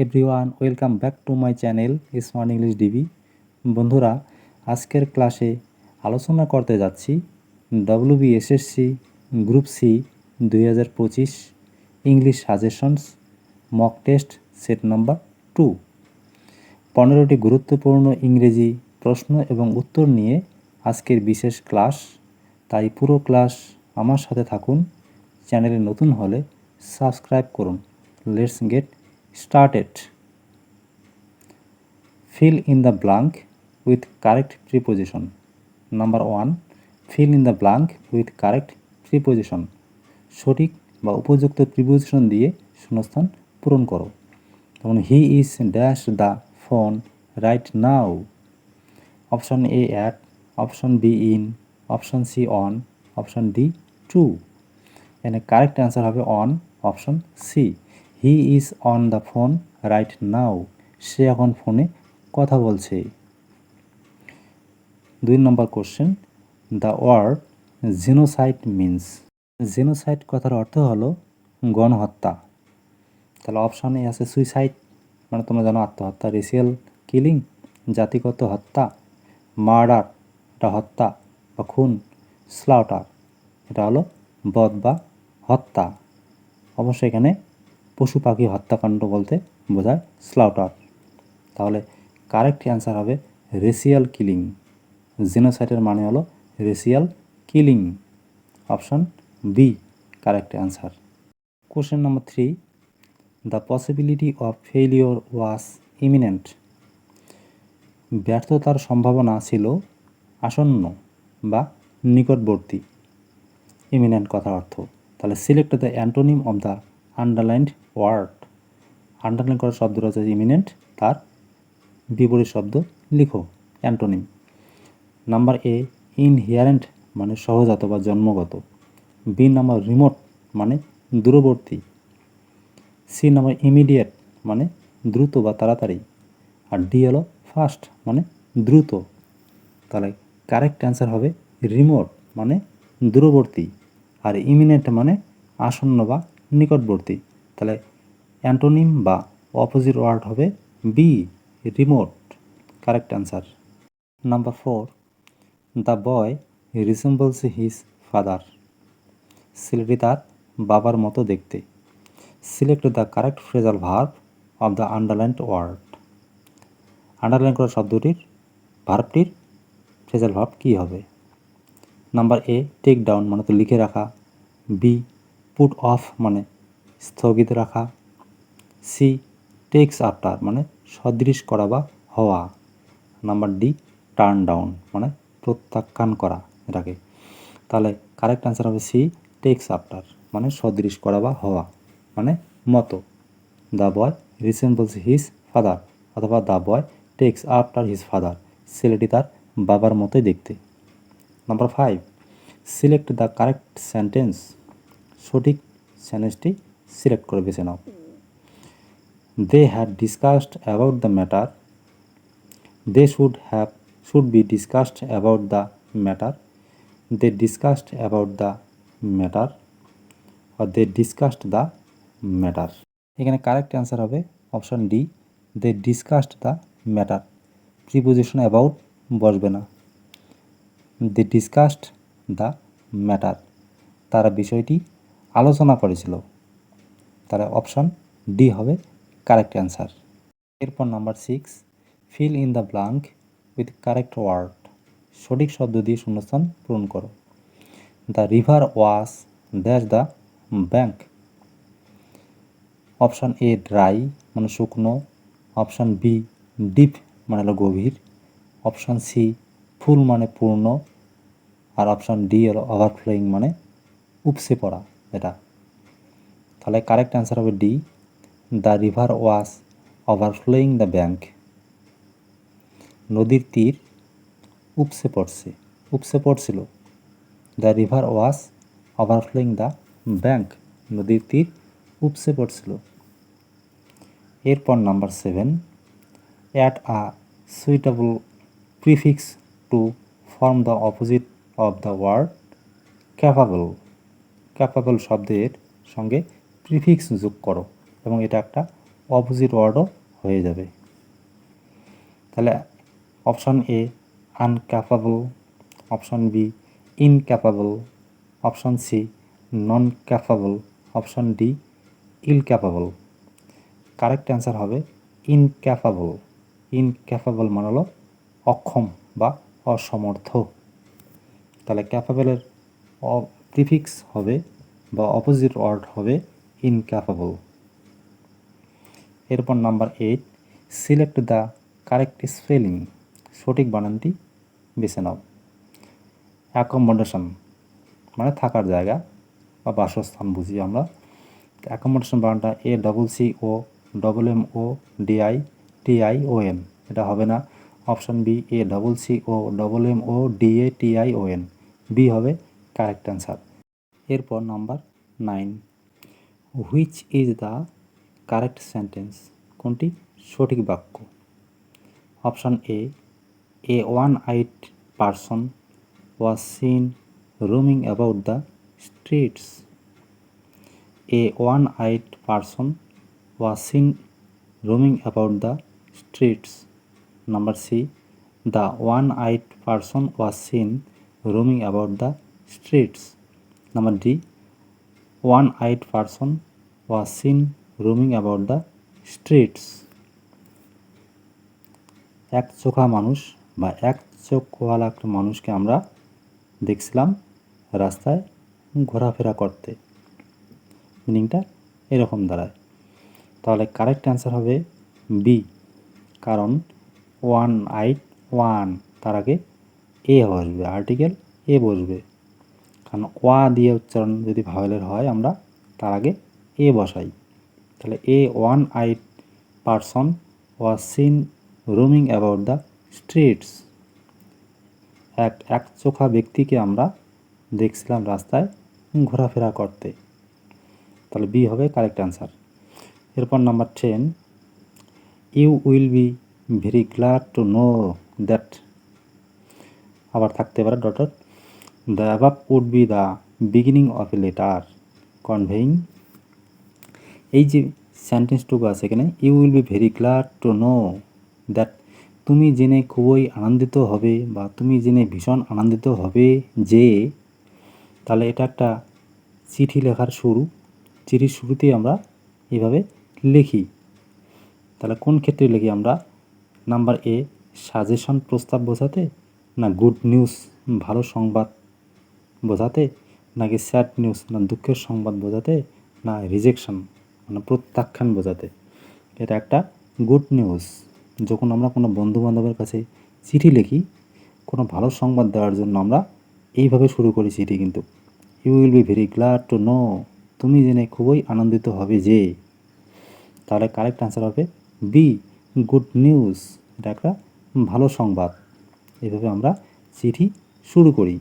Everyone, welcome back to my channel smart English DB. বন্ধুরা, আজকের ক্লাসে আলোচনা করতে যাচ্ছি WBSSC group C 2025 English suggestions mock test set number 2। 15টি গুরুত্বপূর্ণ ইংরেজি প্রশ্ন এবং উত্তর নিয়ে আজকের বিশেষ ক্লাস। তাই পুরো ক্লাস আমার সাথে থাকুন। চ্যানেলে নতুন হলে সাবস্ক্রাইব করুন। Let's get started. Fill in the blank with correct preposition. Number 1. Fill in the blank with correct preposition. সঠিক বা উপযুক্ত প্রিপোজিশন দিয়ে শূন্যস্থান পূরণ করো। যেমন he is dash the phone right now. Option A at, option B in, option C on, option D to. এখানে correct answer হবে on, option C. He is on the phone right now. সে এখন ফোনে কথা বলছে। 2 নম্বর question, the word genocide means. Genocide কথার অর্থ হলো গণহত্যা। তাহলে অপশন এ আছে সুইসাইড, মানে তোমরা জানো আত্মহত্যা, রেসিয়াল কিলিং জাতিগত হত্যা, মার্ডার এটা হত্যা বা খুন, স্লাউটার এটা হলো বধ বা হত্যা। অবশ্যই এখানে পশু পাখি হত্যাকাণ্ড বলতে বোঝায় স্লাউটার। তাহলে কারেক্ট অ্যান্সার হবে রেসিয়াল কিলিং। জেনোসাইডের মানে হলো racial killing. Option B correct answer. Question number 3, the possibility of failure was imminent. ব্যর্থতার সম্ভাবনা ছিল আসন্ন বা নিকটবর্তী। ইমিনেন্ট কথার অর্থ। তাহলে select the antonym of the underlined word. Underline করা শব্দটা হচ্ছে ইমিনেন্ট, তার বিপরীত শব্দ লিখো অ্যান্টোনিম। নাম্বার এ ইনহিয়ারেন্ট মানে সহজাত বা জন্মগত। বি নাম্বার রিমোট মানে দূরবর্তী। সি নাম্বার ইমিডিয়েট মানে দ্রুত বা তাড়াতাড়ি। আর ডি হলো ফাস্ট মানে দ্রুত। তাহলে কারেক্ট অ্যান্সার হবে রিমোট মানে দূরবর্তী, আর ইমিনেন্ট মানে আসন্ন বা নিকটবর্তী। তাহলে অ্যান্টোনিম বা অপোজিট ওয়ার্ড হবে B remote. Correct answer. Number 4, the boy resembles his father. ছেলেটি তার বাবার মতো দেখতে। Select the correct phrasal verb of the underlined word. Underline করা শব্দটির ভার্বটির ফ্রেজাল ভার্ব কী হবে? নাম্বার এ টেক ডাউন মানে তো লিখে রাখা। বি পুট অফ মানে স্থগিত রাখা। সি টেক্স আফটার মানে সদৃশ করা বা হওয়া। নাম্বার ডি টার্ন ডাউন মানে প্রত্যাখ্যান করা এটাকে। তাহলে কারেক্ট অ্যান্সার হবে সি টেক্স আফটার মানে সদৃশ করা বা হওয়া মানে মতো। The boy resembles his father অথবা the boy takes after his father. ছেলেটি তার বাবার মতোই দেখতে। Number 5, select the correct sentence. সঠিক সেন্টেন্সটি সিলেক্ট করে বেছে নাও। They had discussed about the matter. They should be discussed about the matter. They discussed about the matter or they discussed the matter. এখানে কারেক্ট অ্যান্সার হবে option D they discussed the matter. Preposition about বসবে না। দে discussed the matter, তারা বিষয়টি আলোচনা করেছিল। তারা option D হবে কারেক্ট অ্যান্সার। এরপর number 6, fill in the blank with correct word. সঠিক শব্দ দিয়ে শূন্যস্থান পূরণ করো। The river was dash the bank. Option A dry মানে শুকনো। অপশান বি ডিপ মানে হলো গভীর। অপশান সি ফুল মানে পূর্ণ। আর অপশান ডি হলো ওভারফ্লোয়িং মানে উপসে পড়া এটা। তাহলে কারেক্ট অ্যান্সার হবে D the river was overflowing the bank. নদীর তীর উপসে পড়ছিল। The river was overflowing the bank, নদীর তীর উপসে পড়ছিল। এরপর number 7, add a suitable prefix to form the opposite of the word capable. Capable শব্দের সঙ্গে প্রিফিক্স যোগ করো এবং এটা একটা অপোজিট ওয়ার্ডও হয়ে যাবে। তাহলে option A uncapable, option B incapable, option C non capable, option D illcapable. Correct answer হবে ইনক্যাপাবল। ইনক্যাপাবল মানে হলো অক্ষম বা অসমর্থ। তাহলে ক্যাপাবলের প্রিফিক্স হবে বা অপোজিট ওয়ার্ড হবে ইনক্যাপাবল। এরপর number 8, select the correct spelling. সঠিক বানানটি বেছে নাও। অ্যাকোমোডেশন মানে থাকার জায়গা বা বাসস্থান বুঝি আমরা। অ্যাকোমোডেশন বানানটা ACCOMMODITION, এটা হবে না। অপশন বি ACCOMMODATION, বি হবে কারেক্ট অ্যান্সার। এরপর number 9, which is the correct sentence. কোনটি সঠিক বাক্য। Option A one-I'd person was seen roaming about the streets. A one-eyed person was seen roaming about the streets. Number C, the one-eyed person was seen roaming about the streets. Number D, one-eyed person was seen roaming about the streets. এক চোখা মানুষ বা এক চোখওয়ালা একটা মানুষকে আমরা দেখছিলাম রাস্তায় ঘোরাফেরা করতে। মিনিংটা এরকম দাঁড়ায়। তাহলে কারেক্ট অ্যান্সার হবে বি, কারণ ওয়ান তার আগে এ বসবে, আর্টিকেল এ বসবে। কারণ ওয়া দিয়ে উচ্চারণ যদি ভাওয়েলের হয় আমরা তার আগে এ বসাই। তাহলে one-I'd person was seen roaming about the streets, এক চোখা ব্যক্তিকে আমরা দেখছিলাম রাস্তায় ঘোরাফেরা করতে। তাহলে বি হবে কারেক্ট অ্যান্সার। এরপর number 10, you will be very glad to know that. আবার থাকতে পারে dotted. The above would be the beginning of a letter conveying. এই যে সেন্টেন্সটুকু আছে এখানে, you will be very glad to know that, তুমি জেনে খুবই আনন্দিত হবে বা তুমি জেনে ভীষণ আনন্দিত হবে যে, তাহলে এটা একটা চিঠি লেখার শুরু। চিঠির শুরুতেই আমরা এভাবে লিখি। তাহলে কোন ক্ষেত্রে লিখি আমরা? নাম্বার এ সাজেশন প্রস্তাব বোঝাতে, না গুড নিউজ ভালো সংবাদ বোঝাতে, নাকি স্যাড নিউজ না দুঃখের সংবাদ বোঝাতে, না রিজেকশন মানে প্রত্যাখ্যান বোঝাতে। এটা একটা গুড নিউজ। যখন আমরা কোনো বন্ধুবান্ধবের কাছে চিঠি লিখি কোনো ভালো সংবাদ দেওয়ার জন্য আমরা এইভাবে শুরু করি চিঠি। কিন্তু you will be very glad to know, তুমি জেনে খুবই আনন্দিত হবে যে। তাহলে কারেক্ট অ্যান্সার হবে বি, গুড নিউজ। এটা একটা ভালো সংবাদ। এভাবে আমরা চিঠি শুরু করি।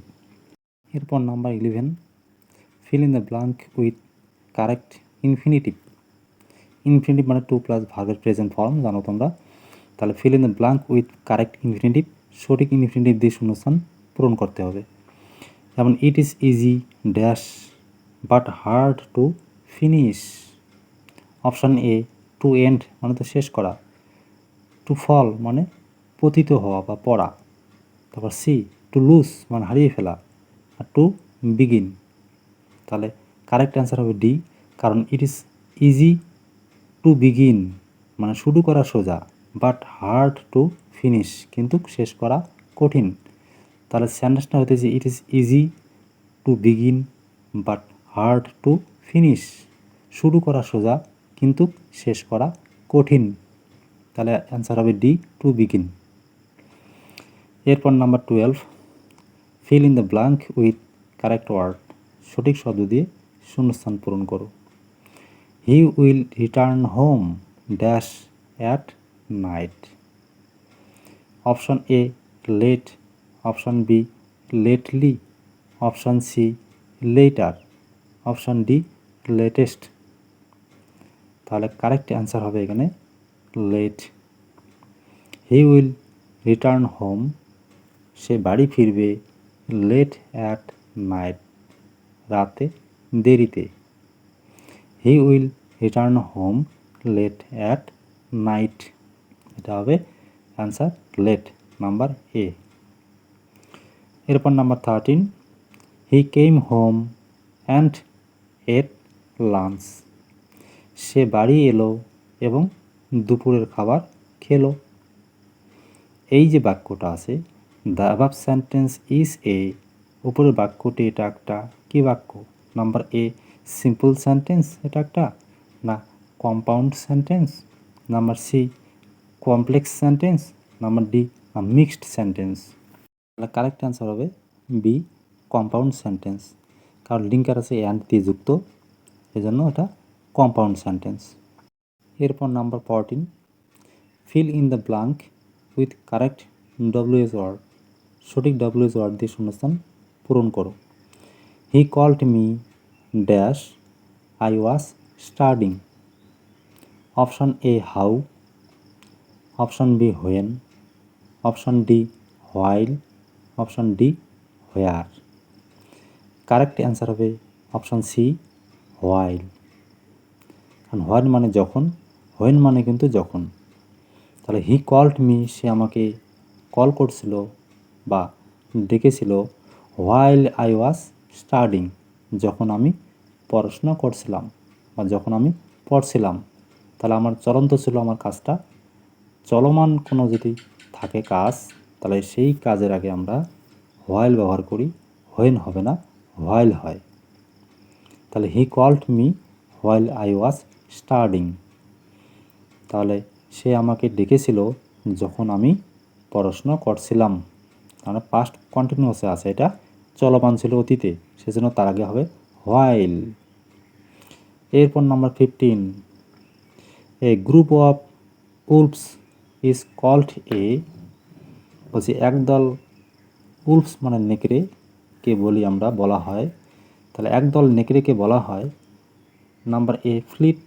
এরপর number 11, fill in the blank with correct infinitive. Infinitive মানে টু প্লাস ভার্বের প্রেজেন্ট ফর্ম, জানো তোমরা। তাহলে fill in the blank with correct infinitive, সঠিক ইনফিনিটিভ দিয়ে শূন্যস্থান পূরণ করতে হবে। যেমন it is easy dash but hard to finish. Option A to end মানে তো শেষ করা, টু ফল মানে পতিত হওয়া বা পড়া, তারপর সি টু লুজ মানে হারিয়ে ফেলা, আর টু বিগিন। তাহলে কারেক্ট অ্যান্সার হবে ডি, কারণ ইট ইজ ইজি টু বিগিন মানে শুরু করা সোজা, বাট হার্ড টু ফিনিশ কিন্তু শেষ করা কঠিন। তাহলে সেন্টেন্সটা হতেছে ইট is easy to begin but hard to finish, শুরু করা সোজা কিন্তু শেষ করা কঠিন। তাহলে অ্যান্সার হবে ডি, টু বিগিন। এরপর number 12, fill in the blank with correct word. সঠিক শব্দ দিয়ে শূন্যস্থান পূরণ করো। He will return home dash at night. Option A late, option B lately, option C later, option D latest. তাহলে correct answer হবে এখানে late. He will return home, সে বাড়ি ফিরবে, লেট অ্যাট নাইট, রাতে দেরিতে। He will return home late at night, এটা হবে অ্যান্সার লেট, নাম্বার এ। এরপর number 13, he came home and ate lunch, সে বাড়ি এলো এবং দুপুরের খাবার খেলো। এই যে বাক্যটা আছে, the above sentence is a, উপরের বাক্যটি এটা একটা কি বাক্য? নাম্বার এ সিম্পল সেন্টেন্স, এটা একটা, না compound sentence, number C complex sentence, number D mixed sentence. তাহলে কারেক্ট অ্যান্সার হবে বি কম্পাউন্ড সেন্টেন্স, কারণ লিঙ্কার আছে অ্যান্ড দিয়ে যুক্ত, এজন্য এটা কম্পাউন্ড সেন্টেন্স। এরপর number 14, fill in the blank with correct WS word, সঠিক ডব্লিউএস ওয়ার্ড দিয়ে শূন্যস্থান পূরণ করো। He called me dash I was studying, option A how, option B when, option D while, option D where. Correct answer হবে option C while, কারণ while মানে যখন, when মানে কিন্তু যখন। তাহলে হি কল্ড মি, সে আমাকে কল করছিল বা ডেকেছিল, হোয়াইল আই ওয়াজ স্টাডিং, যখন আমি পড়াশোনা করছিলাম বা যখন আমি পড়ছিলাম। তাহলে আমার চলন্ত ছিল আমার কাজটা, চলমান কোনো যদি থাকে কাজ, তাহলে সেই কাজের আগে আমরা হোয়াইল ব্যবহার করি, হোয়েন হবে না, হোয়াইল হয়। তাহলে he called me while I was studying, তাহলে সে আমাকে ডেকেছিল যখন আমি পড়াশোনা করছিলাম, মানে পাস্ট কন্টিনিউয়াসে আছে, এটা চলমান ছিল অতীতে, সেজন্য তার আগে হবে হোয়াইল। এরপর number 15, a group of wolves is called a, বলছি একদল উলফস মানে নেকড়ে কে বলি আমরা, বলা হয়, তাহলে একদল নেকড়েকে বলা হয় number A fleet,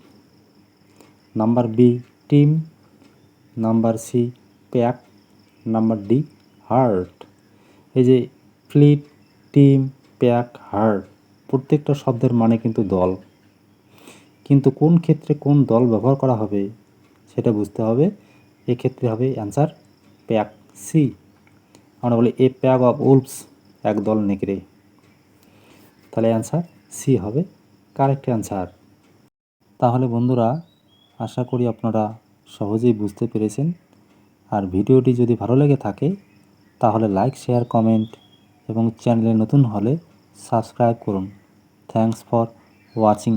number B team, number C pack, number D heart. এই যে ফ্লিট, টিম, প্যাক, হার্ট, প্রত্যেকটা শব্দের মানে কিন্তু দল, কিন্তু কোন ক্ষেত্রে কোন দল ব্যবহার করা হবে সেটা বুঝতে হবে। এক্ষেত্রে হবে অ্যান্সার প্যাক, সি। আমরা বলি এ প্যাক অফ উলফস, একদল নেকড়ে, তাহলে অ্যান্সার সি হবে কারেক্ট অ্যান্সার। তাহলে বন্ধুরা, আশা করি আপনারা সহজেই বুঝতে পেরেছেন। আর ভিডিওটি যদি ভালো লেগে থাকে তাহলে লাইক, শেয়ার, কমেন্ট এবং চ্যানেলে নতুন হলে সাবস্ক্রাইব করুন। Thanks for watching.